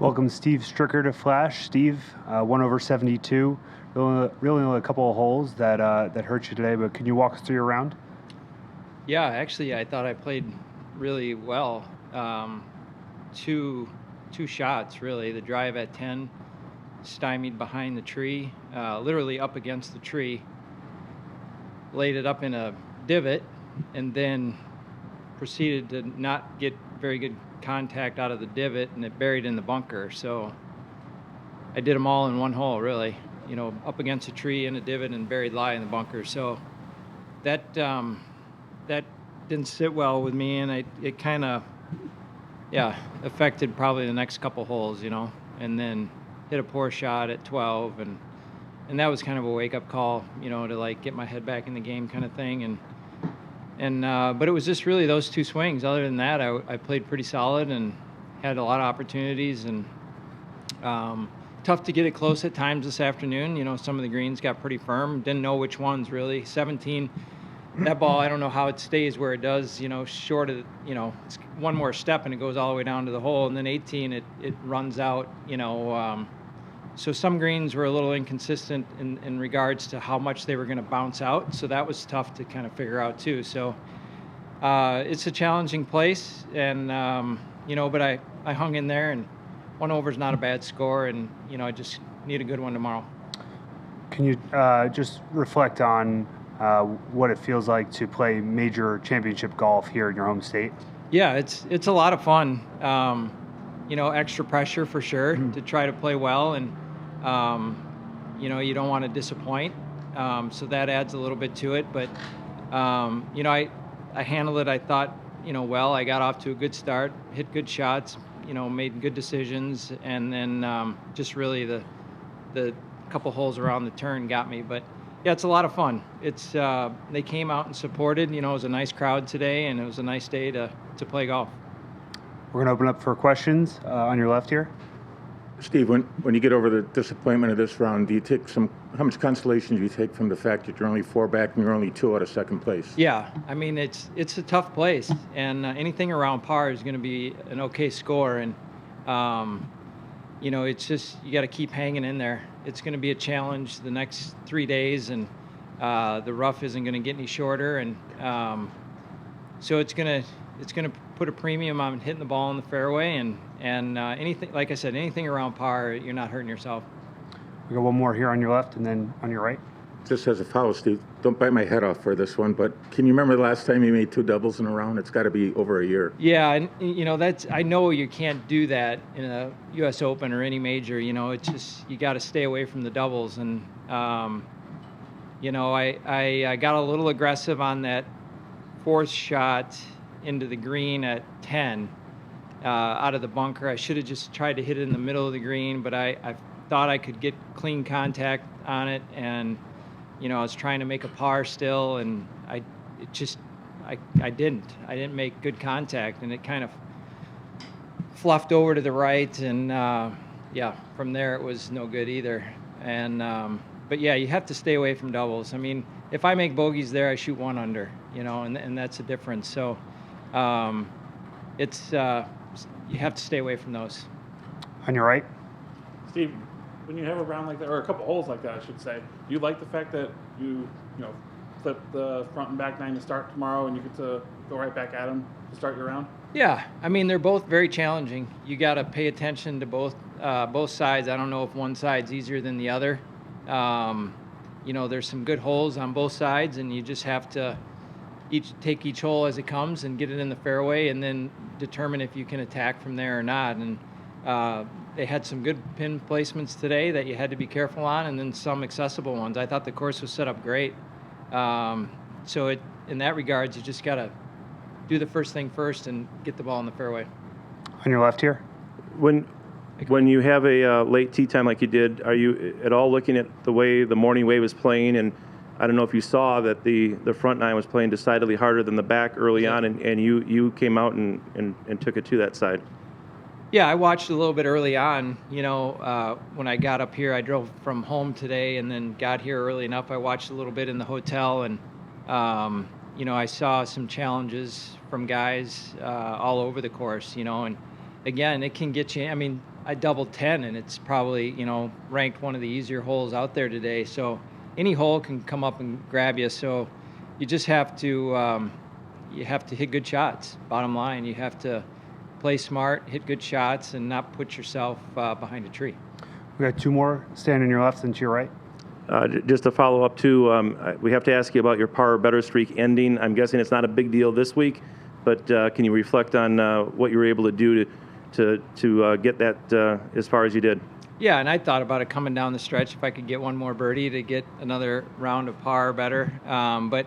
Welcome Steve Stricker to Flash. Steve, 1/72. Really only a couple of holes that hurt you today, but can you walk us through your round? Yeah, actually, I thought I played really well. Two shots, really. The drive at 10, stymied behind the tree, literally up against the tree. Laid it up in a divot, and then proceeded to not get very good contact out of the divot, and it buried in the bunker. So I did them all in one hole, really. Up against a tree, in a divot, and buried lie in the bunker. So that didn't sit well with me, and it kind of affected probably the next couple holes, and then hit a poor shot at 12, and that was kind of a wake-up call, to like get my head back in the game kind of thing, but it was just really those two swings. Other than that, I played pretty solid and had a lot of opportunities, and tough to get it close at times this afternoon. Some of the greens got pretty firm. Didn't know which ones really. 17, that ball, I don't know how it stays where it does, short of, it's one more step and it goes all the way down to the hole. And then 18, it runs out, so some greens were a little inconsistent in regards to how much they were going to bounce out. So that was tough to kind of figure out too. So it's a challenging place, and, but I hung in there, and 1 over is not a bad score, and, I just need a good one tomorrow. Can you just reflect on what it feels like to play major championship golf here in your home state? Yeah, it's a lot of fun. Extra pressure for sure to try to play well, and you don't want to disappoint. So that adds a little bit to it. But I handled it, I thought, well. I got off to a good start, hit good shots, made good decisions, and then just really the couple holes around the turn got me. But yeah, it's a lot of fun. It's they came out and supported. It was a nice crowd today, and it was a nice day to play golf. We're going to open up for questions on your left here. Steve, when you get over the disappointment of this round, how much consolation do you take from the fact that you're only 4 back and you're only 2 out of second place? Yeah, I mean, it's a tough place, and anything around par is going to be an okay score, and it's just, you got to keep hanging in there. It's going to be a challenge the next 3 days, and the rough isn't going to get any shorter, and so it's going to put a premium on hitting the ball in the fairway, and anything, like I said, anything around par, you're not hurting yourself. We got one more here on your left and then on your right. Just as a foul, Steve, don't bite my head off for this one, but can you remember the last time you made 2 doubles in a round? It's got to be over a year. Yeah, and I know you can't do that in a U.S. Open or any major. It's just, you got to stay away from the doubles, and I got a little aggressive on that 4th shot into the green at 10 out of the bunker. I should have just tried to hit it in the middle of the green, but I thought I could get clean contact on it, and I was trying to make a par still, and I didn't make good contact, and it kind of fluffed over to the right, and from there it was no good either. And but yeah, you have to stay away from doubles. I mean, if I make bogeys there, I shoot 1 under, and that's the difference. So it's you have to stay away from those. On your right. Steve, when you have a round like that, or a couple holes like that, I should say, do you like the fact that you flip the front and back 9 to start tomorrow, and you get to go right back at them to start your round? Yeah, I mean, they're both very challenging. You got to pay attention to both sides. I don't know if one side's easier than the other. There's some good holes on both sides, and you just have to take each hole as it comes and get it in the fairway, and then determine if you can attack from there or not. And they had some good pin placements today that you had to be careful on, and then some accessible ones. I thought the course was set up great. So in that regards, you just got to do the first thing first and get the ball in the fairway. On your left here. When you have a late tee time like you did, are you at all looking at the way the morning wave was playing? And I don't know if you saw that the front 9 was playing decidedly harder than the back early on, and you came out and took it to that side. Yeah, I watched a little bit early on. When I got up here, I drove from home today and then got here early enough. I watched a little bit in the hotel, and I saw some challenges from guys all over the course. And again, it can get you. I mean, I doubled 10, and it's probably, you know, ranked one of the easier holes out there today. So any hole can come up and grab you. So you just have to hit good shots. Bottom line, you have to play smart, hit good shots, and not put yourself behind a tree. We got two more. Stand on your left and to your right. Just to follow up too, we have to ask you about your par or better streak ending. I'm guessing it's not a big deal this week, but can you reflect on what you were able to do to get that as far as you did? Yeah, and I thought about it coming down the stretch if I could get one more birdie to get another round of par or better. But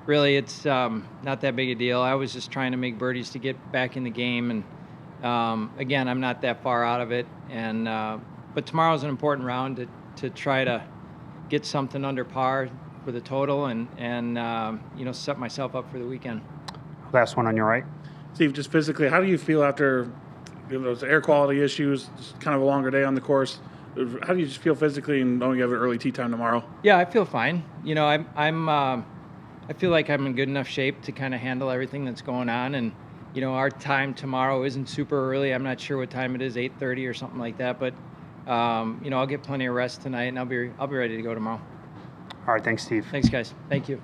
really, it's not that big a deal. I was just trying to make birdies to get back in the game, and again, I'm not that far out of it. And but tomorrow's an important round to try to get something under par for the total, and you know, set myself up for the weekend. Last one on your right. Steve, just physically, how do you feel after those air quality issues, just kind of a longer day on the course? How do you just feel physically and knowing you have an early tee time tomorrow? Yeah, I feel fine. You know, I feel like I'm in good enough shape to kind of handle everything that's going on. And, you know, our time tomorrow isn't super early. I'm not sure what time it is, 8:30 or something like that. But, you know, I'll get plenty of rest tonight, and I'll be ready to go tomorrow. All right, thanks, Steve. Thanks, guys. Thank you.